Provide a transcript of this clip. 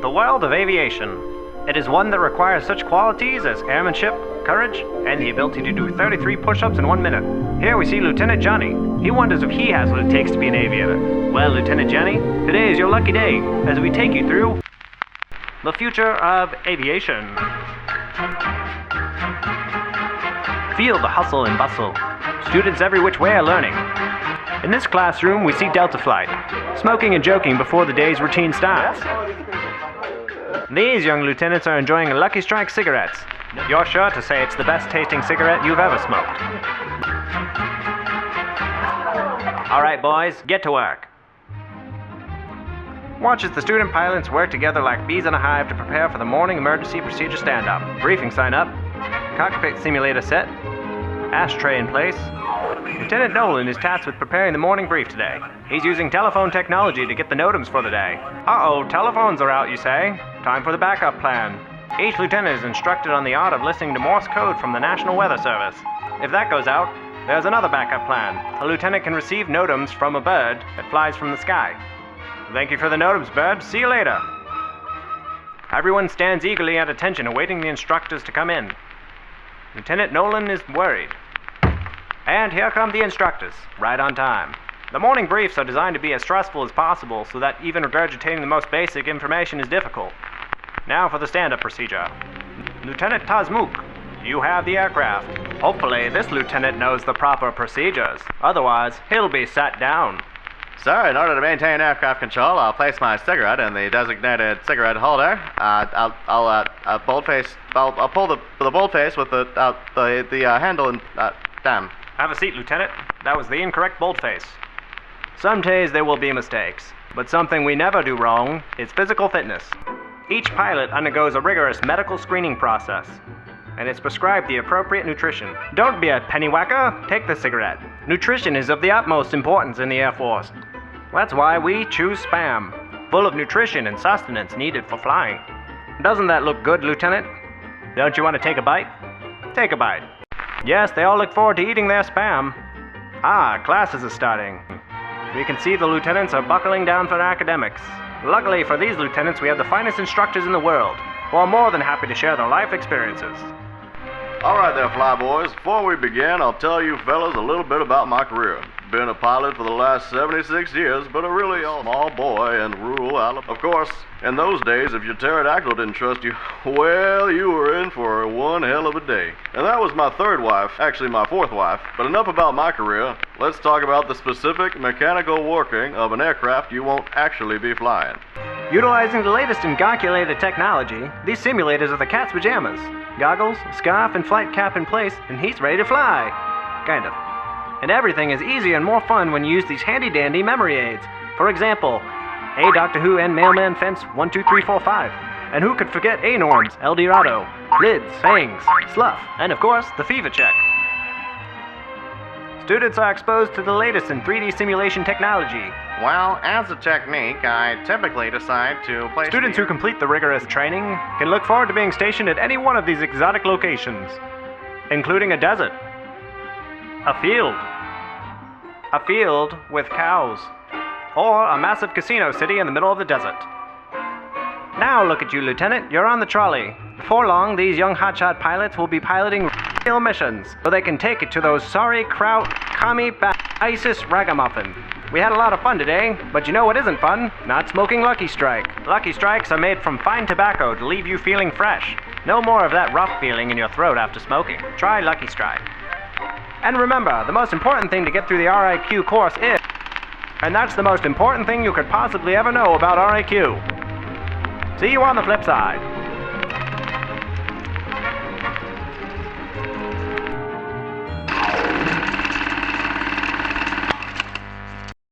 The world of aviation. It is one that requires such qualities as airmanship, courage, and the ability to do 33 push-ups in 1 minute. Here we see Lieutenant Johnny. He wonders if he has what it takes to be an aviator. Well, Lieutenant Johnny, today is your lucky day as we take you through the future of aviation. Feel the hustle and bustle. Students every which way are learning. In this classroom, we see Delta Flight, smoking and joking before the day's routine starts. These young lieutenants are enjoying Lucky Strike cigarettes. You're sure to say it's the best tasting cigarette you've ever smoked. All right, boys, get to work. Watch as the student pilots work together like bees in a hive to prepare for the morning emergency procedure stand-up. Briefing sign up, cockpit simulator set, ashtray in place. Lieutenant Nolan is tasked with preparing the morning brief today. He's using telephone technology to get the NOTAMs for the day. Uh-oh, telephones are out, you say? Time for the backup plan. Each lieutenant is instructed on the art of listening to Morse code from the National Weather Service. If that goes out, there's another backup plan. A lieutenant can receive NOTAMs from a bird that flies from the sky. Thank you for the NOTAMs, bird. See you later. Everyone stands eagerly at attention, awaiting the instructors to come in. Lieutenant Nolan is worried. And here come the instructors, right on time. The morning briefs are designed to be as stressful as possible so that even regurgitating the most basic information is difficult. Now for the stand-up procedure. Lieutenant Tazmook, you have the aircraft. Hopefully this lieutenant knows the proper procedures. Otherwise, he'll be sat down. Sir, in order to maintain aircraft control, I'll place my cigarette in the designated cigarette holder. I'll boldface. I'll pull the boldface with the handle and damn. Have a seat, Lieutenant. That was the incorrect boldface. Some days there will be mistakes, but something we never do wrong is physical fitness. Each pilot undergoes a rigorous medical screening process, and it's prescribed the appropriate nutrition. Don't be a pennywhacker. Take the cigarette. Nutrition is of the utmost importance in the Air Force. That's why we choose Spam, full of nutrition and sustenance needed for flying. Doesn't that look good, Lieutenant? Don't you want to take a bite? Take a bite. Yes, they all look forward to eating their Spam. Ah, classes are starting. We can see the lieutenants are buckling down for academics. Luckily for these lieutenants, we have the finest instructors in the world, who are more than happy to share their life experiences. All right there, flyboys. Before we begin, I'll tell you fellas a little bit about my career. Been a pilot for the last 76 years, but a really small boy in rural Alabama. Of course, in those days, if your pterodactyl didn't trust you, well, you were in for one hell of a day. And that was my third wife, actually my fourth wife. But enough about my career. Let's talk about the specific mechanical working of an aircraft you won't actually be flying. Utilizing the latest in calculated technology, these simulators are the cat's pajamas. Goggles, scarf, and flight cap in place, and he's ready to fly. Kind of. And everything is easier and more fun when you use these handy-dandy memory aids. For example, A Doctor Who and Mailman Fence 1, 2, 3, 4, 5. And who could forget A-Norms, El Dorado, Lids, Fangs, Slough, and of course, the Fever Check. Students are exposed to the latest in 3D simulation technology. Well, as a technique, I typically decide to place Students who complete the rigorous training can look forward to being stationed at any one of these exotic locations, including a desert, a field with cows, or a massive casino city in the middle of the desert. Now look at you, Lieutenant. You're on the trolley. Before long, these young hotshot pilots will be piloting real missions, so they can take it to those sorry kraut, commie, ISIS ragamuffin. We had a lot of fun today, but you know what isn't fun? Not smoking Lucky Strike. Lucky Strikes are made from fine tobacco to leave you feeling fresh. No more of that rough feeling in your throat after smoking. Try Lucky Strike. And remember, the most important thing to get through the RIQ course is, and that's the most important thing you could possibly ever know about RIQ. See you on the flip side.